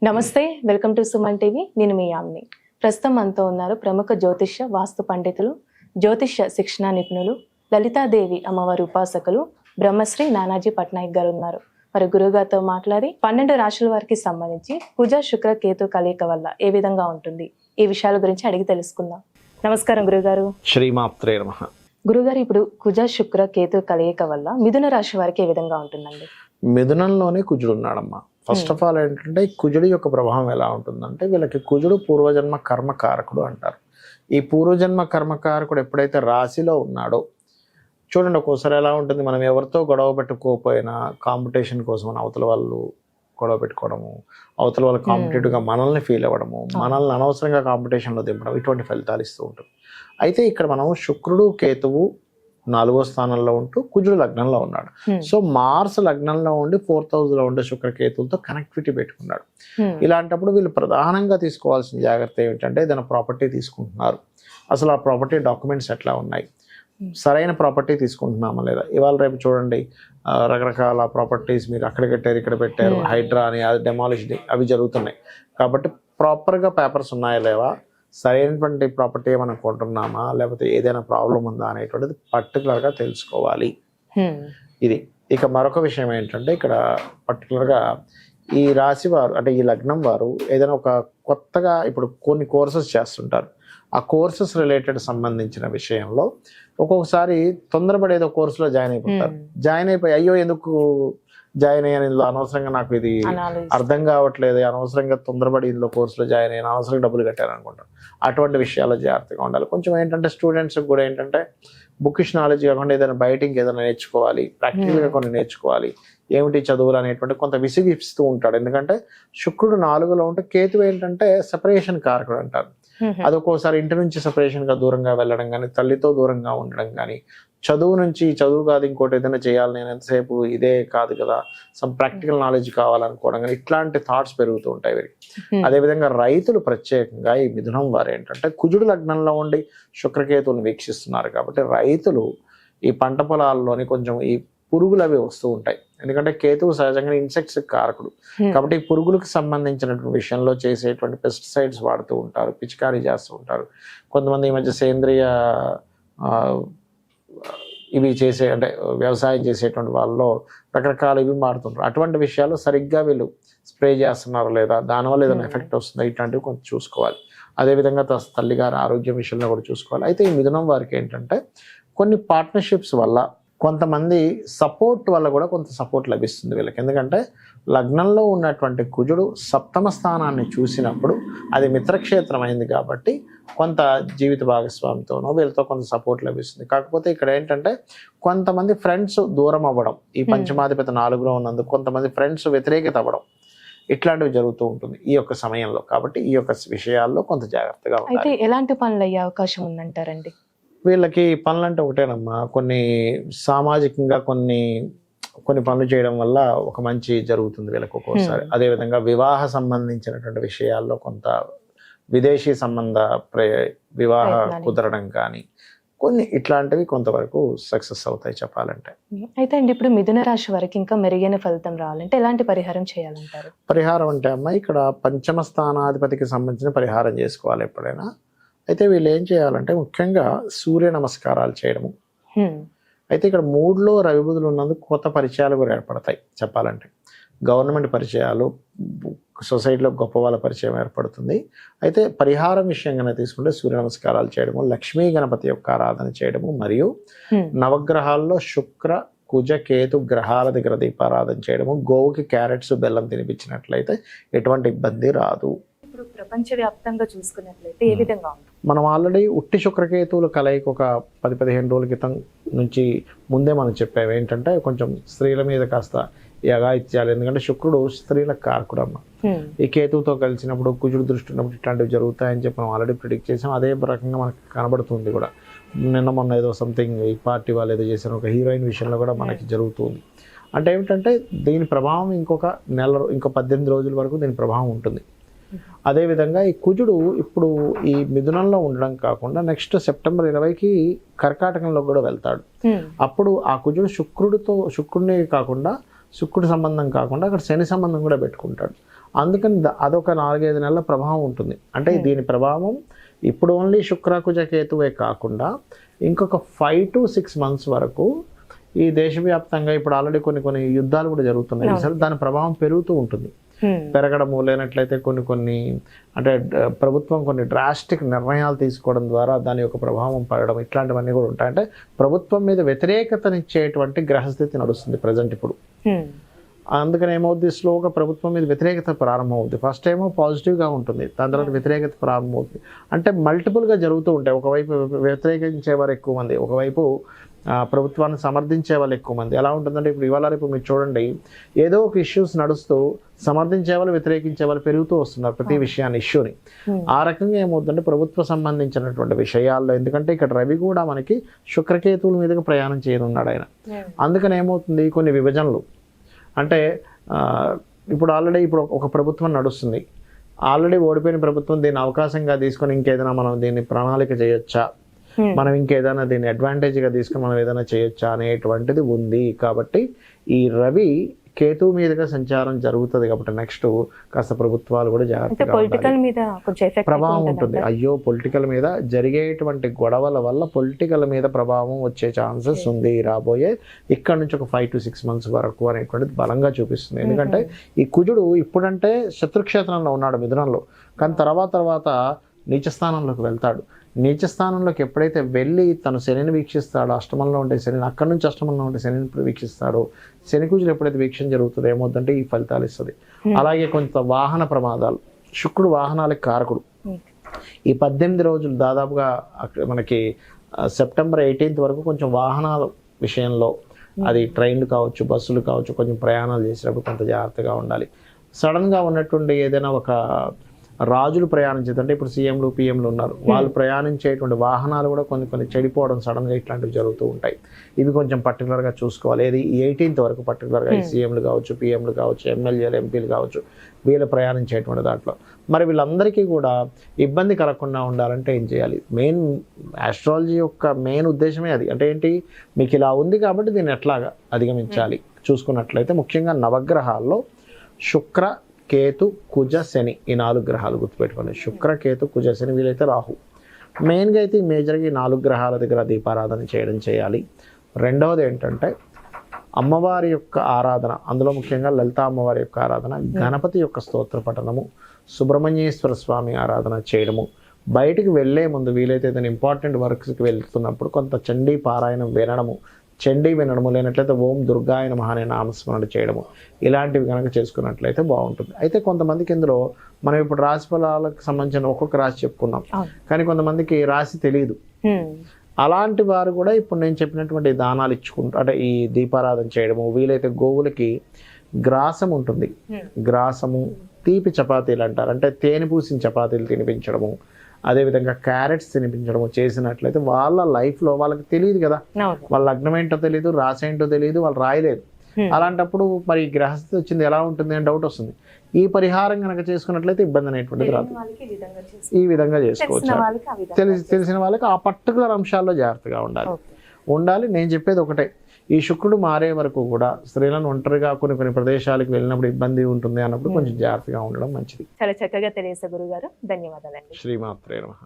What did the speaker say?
నమస్తే, welcome to Suman TV. నేను మీ యామ్ని. ప్రస్తుతం మనతో ఉన్నారు ప్రముఖ జ్యోతిష్య వాస్తు పండితులు, జ్యోతిష్య శిక్షణ నిపుణులు, లలితాదేవి అమ్మవారి ఉపాసకులు బ్రహ్మశ్రీ నానాజీ పట్నాయక్ గారు ఉన్నారు. మరి గురుగారితో మాట్లాడి 12 రాశుల వారికి సంబంధించి కుజ శుక్ర కేతు కలయిక వల్ల ఏ విధంగా ఉంటుంది, ఈ విషయాల గురించి అడిగి తెలుసుకుందాం. నమస్కారం గురుగారు. శ్రీమాత్రే నమః. గురుగారు, ఇప్పుడు కుజ శుక్ర కేతు కలయిక వల్ల మిథున రాశి వారికి ఏ విధంగా ఉంటుందండి? మిథునంలోనే కుజుడు ఉన్నాడమ్మా. ఫస్ట్ ఆఫ్ ఆల్ ఏంటంటే కుజుడి యొక్క ప్రభావం ఎలా ఉంటుందంటే, వీళ్ళకి కుజుడు పూర్వజన్మ కర్మకారకుడు అంటారు. ఈ పూర్వజన్మ కర్మకారకుడు ఎప్పుడైతే రాశిలో ఉన్నాడో, చూడండి ఒక్కోసారి ఎలా ఉంటుంది, మనం ఎవరితో గొడవ పెట్టుకోకపోయినా కాంపిటీషన్ కోసం అవతల వాళ్ళు గొడవ పెట్టుకోవడము, అవతల వాళ్ళు కాంపిటేటివ్గా మనల్ని ఫీల్ అవ్వడము, మనల్ని అనవసరంగా కాంపిటీషన్లో దింపడం, ఇటువంటి ఫలితాలు ఇస్తూ ఉంటుంది. అయితే ఇక్కడ మనం శుక్రుడు కేతువు 4వ స్థానంలో ఉంటూ కుజుడు లగ్నంలో ఉన్నాడు. సో మార్స్ లగ్నంలో ఉండి 4th house లో ఉండే శుక్రకేతులతో కనెక్టివిటీ పెట్టుకున్నాడు. ఇలాంటప్పుడు వీళ్ళు ప్రధానంగా తీసుకోవాల్సిన జాగ్రత్త ఏమిటంటే, ఏదైనా ప్రాపర్టీ తీసుకుంటున్నారు, అసలు ఆ ప్రాపర్టీ డాక్యుమెంట్స్ ఎట్లా ఉన్నాయి, సరైన ప్రాపర్టీ తీసుకుంటున్నామా లేదా. ఇవాళ రేపు చూడండి, రకరకాల ప్రాపర్టీస్ మీరు అక్కడ కట్టారు ఇక్కడ పెట్టారు, హైడ్రా అని, అది డెమాలిష్ అవి జరుగుతున్నాయి. కాబట్టి ప్రాపర్గా పేపర్స్ ఉన్నాయా లేవా, సరైనటువంటి ప్రాపర్టీ మనం కొంటున్నామా, లేకపోతే ఏదైనా ప్రాబ్లం ఉందా అనేటువంటిది పర్టికులర్గా తెలుసుకోవాలి. ఇది ఇక మరొక విషయం ఏంటంటే, ఇక్కడ పర్టికులర్గా ఈ రాశి వారు అంటే ఈ లగ్నం వారు ఏదైనా ఒక కొత్తగా ఇప్పుడు కొన్ని కోర్సెస్ చేస్తుంటారు. ఆ కోర్సెస్ రిలేటెడ్ సంబంధించిన విషయంలో ఒక్కొక్కసారి తొందరపడి ఏదో కోర్సులో జాయిన్ అయిపోతారు. జాయిన్ అయిపోయి అయ్యో ఎందుకు జాయిన్ అయ్యాను ఇందులో, అనవసరంగా నాకు ఇది అర్థం కావట్లేదు, అనవసరంగా తొందరపడి ఇందులో కోర్సులో జాయిన్ అయ్యాను, అనవసరంగా డబ్బులు కట్టాను అనుకుంటాను. అటువంటి విషయాల్లో జాగ్రత్తగా ఉండాలి. కొంచెం ఏంటంటే స్టూడెంట్స్కి కూడా ఏంటంటే బుకిష్ నాలెడ్జ్ కాకుండా ఏదైనా బయటికి ఏదైనా నేర్చుకోవాలి, ప్రాక్టికల్గా కొన్ని నేర్చుకోవాలి. ఏమిటి చదువులు అనేటువంటి కొంత విసిగిస్తూ ఉంటాడు. ఎందుకంటే శుక్రుడు 4లో ఉంటే కేతు ఏంటంటే సెపరేషన్ కారకుడు అంటారు. అది ఒక్కోసారి ఇంటి నుంచి సెపరేషన్గా దూరంగా వెళ్ళడం కానీ, తల్లితో దూరంగా ఉండడం కానీ, చదువు నుంచి చదువు కాదు ఇంకోటి ఏదైనా చేయాలి, నేను ఎంతసేపు ఇదే కాదు కదా, సమ్ ప్రాక్టికల్ నాలెడ్జ్ కావాలనుకోవడం కానీ, ఇట్లాంటి థాట్స్ పెరుగుతూ ఉంటాయి వీరికి. అదేవిధంగా రైతులు ప్రత్యేకంగా ఈ మిథునం వారు ఏంటంటే కుజుడు లగ్నంలో ఉండి శుక్రకేతువుని వీక్షిస్తున్నారు కాబట్టి రైతులు ఈ పంట పొలాల్లోని కొంచెం ఈ పురుగులు అవి వస్తూ ఉంటాయి. ఎందుకంటే కేతువు సహజంగా ఇన్సెక్ట్స్ కారకుడు కాబట్టి ఈ పురుగులకు సంబంధించినటువంటి విషయంలో చేసేటువంటి పెస్టిసైడ్స్ వాడుతూ ఉంటారు, పిచికారీ చేస్తూ ఉంటారు. కొంతమంది ఈ మధ్య సేంద్రియ ఇవి చేసే అంటే వ్యవసాయం చేసేటువంటి వాళ్ళలో రకరకాల ఇవి వాడుతుంటారు. అటువంటి విషయాలు సరిగ్గా వీళ్ళు స్ప్రే చేస్తున్నారో లేదా, దానివల్ల ఏదైనా ఎఫెక్ట్ వస్తుందా, ఇట్లాంటివి కొంచెం చూసుకోవాలి. అదేవిధంగా తల్లిగారి ఆరోగ్యం విషయంలో కూడా చూసుకోవాలి. అయితే ఈ మిథునం వారికి ఏంటంటే కొన్ని పార్ట్నర్షిప్స్ వల్ల, కొంతమంది సపోర్ట్ వల్ల కూడా కొంత సపోర్ట్ లభిస్తుంది వీళ్ళకి. ఎందుకంటే లగ్నంలో ఉన్నటువంటి కుజుడు 7వ స్థానాన్ని చూసినప్పుడు అది మిత్రక్షేత్రం అయింది కాబట్టి కొంత జీవిత భాగస్వామితోనో వీళ్ళతో కొంత సపోర్ట్ లభిస్తుంది. కాకపోతే ఇక్కడ ఏంటంటే కొంతమంది ఫ్రెండ్స్ దూరం అవ్వడం, ఈ పంచమాధిపతి 4లో ఉన్నందుకు కొంతమంది ఫ్రెండ్స్ వ్యతిరేకత అవ్వడం, ఇట్లాంటివి జరుగుతూ ఉంటుంది ఈ యొక్క సమయంలో. కాబట్టి ఈ యొక్క విషయాల్లో కొంత జాగ్రత్తగా ఉండాలి. అయితే ఎలాంటి పనులు అయ్యే అవకాశం ఉందంటారండి? వీళ్ళకి పనులు అంటే ఒకటేనమ్మా, కొన్ని సామాజికంగా కొన్ని పనులు చేయడం వల్ల ఒక మంచి జరుగుతుంది వీళ్ళకి ఒక్కోసారి. అదేవిధంగా వివాహ సంబంధించినటువంటి విషయాల్లో కొంత విదేశీ సంబంధ వివాహ కుదరడం కానీ కొన్ని ఇట్లాంటివి కొంతవరకు సక్సెస్ అవుతాయి చెప్పాలంటే. అయితే అండి, ఇప్పుడు మిథున రాశి వారికి ఇంకా మెరుగైన ఫలితం రావాలంటే ఎలాంటి పరిహారం చేయాలంటారు? పరిహారం అంటే అమ్మ, ఇక్కడ 5వ స్థానాధిపతికి సంబంధించిన పరిహారం చేసుకోవాలి ఎప్పుడైనా. అయితే వీళ్ళు ఏం చేయాలంటే ముఖ్యంగా సూర్య నమస్కారాలు చేయడము. అయితే ఇక్కడ 3లో రవి బుధులు ఉన్నందుకు కొత్త పరిచయాలు కూడా ఏర్పడతాయి చెప్పాలంటే. గవర్నమెంట్ పరిచయాలు, సొసైటీలో గొప్ప వాళ్ళ పరిచయం ఏర్పడుతుంది. అయితే పరిహారం విషయంగానే తీసుకుంటే సూర్య నమస్కారాలు చేయడము, లక్ష్మీ గణపతి యొక్క ఆరాధన చేయడము, మరియు నవగ్రహాల్లో శుక్ర కుజ కేతు గ్రహాల దగ్గర దీపారాధన చేయడము, గోవుకి క్యారెట్స్ బెల్లం తినిపించినట్లయితే ఎటువంటి ఇబ్బంది రాదు. ఇప్పుడు ప్రపంచవ్యాప్తంగా చూసుకున్నట్లయితే ఏ విధంగా ఉంది? మనం ఆల్రెడీ ఉట్టి శుక్రకేతువుల కలయిక ఒక 10-15 రోజుల క్రితం నుంచి ముందే మనం చెప్పాము ఏంటంటే, కొంచెం స్త్రీల మీద కాస్త యగాయిత్యాలు. ఎందుకంటే శుక్రుడు స్త్రీలకు కారకుడు అమ్మ. ఈ కేతువుతో కలిసినప్పుడు కుజుడు దృష్టి ఉన్నప్పుడు ఇట్లాంటివి జరుగుతాయని చెప్పి మనం ఆల్రెడీ ప్రిడిక్ట్ చేసాం. అదే రకంగా మనకు కనబడుతుంది కూడా. నిన్న మొన్న ఏదో సంథింగ్ ఈ పార్టీ వాళ్ళు ఏదో చేసిన ఒక హీరోయిన్ విషయంలో కూడా మనకి జరుగుతుంది. అంటే ఏమిటంటే దీని ప్రభావం ఇంకో 18 రోజుల వరకు దీని ప్రభావం ఉంటుంది. అదేవిధంగా ఈ కుజుడు ఇప్పుడు ఈ మిథునంలో ఉండడం కాకుండా నెక్స్ట్ సెప్టెంబర్ 20కి కర్కాటకంలో కూడా వెళ్తాడు. అప్పుడు ఆ కుజుడు శుక్రుడి సంబంధం కాకుండా అక్కడ శని సంబంధం కూడా పెట్టుకుంటాడు. అందుకని అదొక 4-5 నెలల ప్రభావం ఉంటుంది. అంటే దీని ప్రభావం ఇప్పుడు ఓన్లీ శుక్ర కుజ కేతువే కాకుండా ఇంకొక 5 to 6 months వరకు ఈ దేశవ్యాప్తంగా ఇప్పుడు ఆల్రెడీ కొన్ని యుద్ధాలు కూడా జరుగుతున్నాయి. సరే దాని ప్రభావం పెరుగుతూ ఉంటుంది. పెరగడము లేనట్లయితే కొన్ని అంటే ప్రభుత్వం కొన్ని డ్రాస్టిక్ నిర్ణయాలు తీసుకోవడం ద్వారా దాని యొక్క ప్రభావం పడడం ఇట్లాంటివన్నీ కూడా ఉంటాయి. అంటే ప్రభుత్వం మీద వ్యతిరేకతనిచ్చేటువంటి గ్రహస్థితి నడుస్తుంది ప్రజెంట్ ఇప్పుడు. అందుకని ఏమవుద్ది, స్లోగా ప్రభుత్వం మీద వ్యతిరేకత ప్రారంభమవుతుంది. ఫస్ట్ ఏమో పాజిటివ్గా ఉంటుంది, దాని తర్వాత వ్యతిరేకత ప్రారంభమవుతుంది. అంటే మల్టిపుల్గా జరుగుతూ ఉంటాయి. ఒకవైపు వ్యతిరేకించేవారు ఎక్కువ మంది, ఒకవైపు ప్రభుత్వాన్ని సమర్థించే వాళ్ళు ఎక్కువ మంది. ఎలా ఉంటుందంటే ఇప్పుడు ఇవాళ రేపు మీరు చూడండి, ఏదో ఒక ఇష్యూస్ నడుస్తూ సమర్థించే వాళ్ళు వ్యతిరేకించే వాళ్ళు పెరుగుతూ వస్తున్నారు ప్రతి విషయాన్ని, ఇష్యూని. ఆ రకంగా ఏమవుతుందంటే ప్రభుత్వ సంబంధించినటువంటి విషయాల్లో, ఎందుకంటే ఇక్కడ రవి కూడా మనకి శుక్రకేతువుల మీదుగా ప్రయాణం చేయనున్నాడు ఆయన. అందుకని ఏమవుతుంది, కొన్ని విభజనలు అంటే ఇప్పుడు ఆల్రెడీ ఒక ప్రభుత్వం నడుస్తుంది, ఆల్రెడీ ఓడిపోయిన ప్రభుత్వం దీన్ని అవకాశంగా తీసుకొని ఇంకేదైనా మనం దీన్ని ప్రణాళిక చేయొచ్చా, మనం ఇంకేదైనా దీన్ని అడ్వాంటేజ్గా తీసుకుని మనం ఏదైనా చేయొచ్చా అనేటువంటిది ఉంది. కాబట్టి ఈ రవి కేతు మీదుగా సంచారం జరుగుతుంది కాబట్టి నెక్స్ట్ కాస్త ప్రభుత్వాలు కూడా జాగ్రత్తగా ప్రభావం ఉంటుంది. అయ్యో పొలిటికల్ మీద జరిగేటువంటి గొడవల వల్ల పొలిటికల్ మీద ప్రభావం వచ్చే ఛాన్సెస్ ఉంది రాబోయే ఇక్కడ నుంచి ఒక 5 to 6 months వరకు అనేటువంటిది బలంగా చూపిస్తుంది. ఎందుకంటే ఈ కుజుడు ఇప్పుడంటే శత్రుక్షేత్రంలో ఉన్నాడు మిథునంలో, కానీ తర్వాత నీచస్థానంలోకి వెళ్తాడు. నీచస్థానంలోకి ఎప్పుడైతే వెళ్ళి తను శనిని వీక్షిస్తాడో, అష్టమంలో ఉండే శనిని, అక్కడి నుంచి అష్టమంలో ఉండే శనిని వీక్షిస్తాడో, శని కుజులు ఎప్పుడైతే వీక్షణ జరుగుతుందో ఏమవుతుందంటే ఈ ఫలితాలు ఇస్తుంది. అలాగే కొంత వాహన ప్రమాదాలు, శుక్రుడు వాహనాలకు కారకుడు. ఈ 18 రోజులు దాదాపుగా మనకి September 18th వరకు కొంచెం వాహనాల విషయంలో, అది ట్రైన్లు కావచ్చు, బస్సులు కావచ్చు, కొంచెం ప్రయాణాలు చేసేటప్పుడు కొంత జాగ్రత్తగా ఉండాలి. సడన్గా ఉన్నటువంటి ఏదైనా ఒక రాజులు ప్రయాణించేదంటే ఇప్పుడు సీఎంలు పిఎంలు ఉన్నారు, వాళ్ళు ప్రయాణించేటువంటి వాహనాలు కూడా కొన్ని చెడిపోవడం సడన్గా ఇట్లాంటివి జరుగుతూ ఉంటాయి. ఇవి కొంచెం పర్టికులర్గా చూసుకోవాలి. ఏది 18th వరకు పర్టికులర్గా ఈ సీఎంలు కావచ్చు, పిఎంలు కావచ్చు, ఎమ్మెల్యేలు ఎంపీలు కావచ్చు, వీళ్ళు ప్రయాణించేటువంటి దాంట్లో మరి వీళ్ళందరికీ కూడా ఇబ్బంది కలగకుండా ఉండాలంటే ఏం చేయాలి? మెయిన్ ఆస్ట్రాలజీ యొక్క మెయిన్ ఉద్దేశమే అది. అంటే ఏంటి, మీకు ఇలా ఉంది కాబట్టి దీన్ని ఎట్లాగా అధిగమించాలి చూసుకున్నట్లయితే ముఖ్యంగా నవగ్రహాల్లో శుక్ర కేతు కుజ శని ఈ 4 గ్రహాలు గుర్తుపెట్టుకోండి. శుక్ర కేతు కుజ శని, వీలైతే రాహు. మెయిన్గా అయితే మేజర్గా ఈ 4 గ్రహాల దగ్గర దీపారాధన చేయాలి. రెండవది ఏంటంటే అమ్మవారి యొక్క ఆరాధన, అందులో ముఖ్యంగా లలిత అమ్మవారి యొక్క ఆరాధన, గణపతి యొక్క స్తోత్ర పఠనము, సుబ్రహ్మణ్యేశ్వర స్వామి ఆరాధన చేయడము. బయటికి వెళ్ళే ముందు వీలైతే ఏదైనా ఇంపార్టెంట్ వర్క్స్కి వెళ్తున్నప్పుడు కొంత చండీ పారాయణం వినడము, లేనట్లయితే ఓం దుర్గాయ నమః అనే నామస్మరణ చేయడము, ఇలాంటివి కనుక చేసుకున్నట్లయితే బాగుంటుంది. అయితే కొంతమందికి ఇందులో మనం ఇప్పుడు రాశి ఫలాలకు సంబంధించిన ఒక్కొక్క రాశి చెప్పుకున్నాం, కానీ కొంతమందికి రాశి తెలియదు. అలాంటి వారు కూడా ఇప్పుడు నేను చెప్పినటువంటి దానాలు ఇచ్చుకుంటూ, అంటే ఈ దీపారాధన చేయడము, వీలైతే గోవులకి గ్రాసం ఉంటుంది, గ్రాసము, తీపి చపాతీలు అంటారు, అంటే తేనె పూసిన చపాతీలు తినిపించడము, అదేవిధంగా క్యారెట్స్ తినిపించడము చేసినట్లయితే వాళ్ళ లైఫ్లో వాళ్ళకి తెలియదు కదా, వాళ్ళ లగ్నం ఏంటో తెలియదు, రాశి ఏంటో తెలియదు, వాళ్ళు రాయలేదు. అలాంటప్పుడు మరి గ్రహస్థితి వచ్చింది ఎలా ఉంటుంది అని డౌట్ వస్తుంది. ఈ పరిహారం కనుక చేసుకున్నట్లయితే ఇబ్బంది అనేటువంటిది రాదు. ఈ విధంగా చేసుకోవచ్చు. తెలిసిన వాళ్ళకి ఆ పర్టికులర్ అంశాల్లో జాగ్రత్తగా ఉండాలి. నేను చెప్పేది ఒకటే, ఈ శుక్రుడు మారే వరకు కూడా స్త్రీలను ఒంటరిగా కొన్ని ప్రదేశాలకు వెళ్ళినప్పుడు ఇబ్బంది ఉంటుంది అన్నప్పుడు కొంచెం జాగ్రత్తగా ఉండడం మంచిది. చాలా చక్కగా తెలియజేశారు గురుగారు, ధన్యవాదాలండి. శ్రీమాత్రే నమః.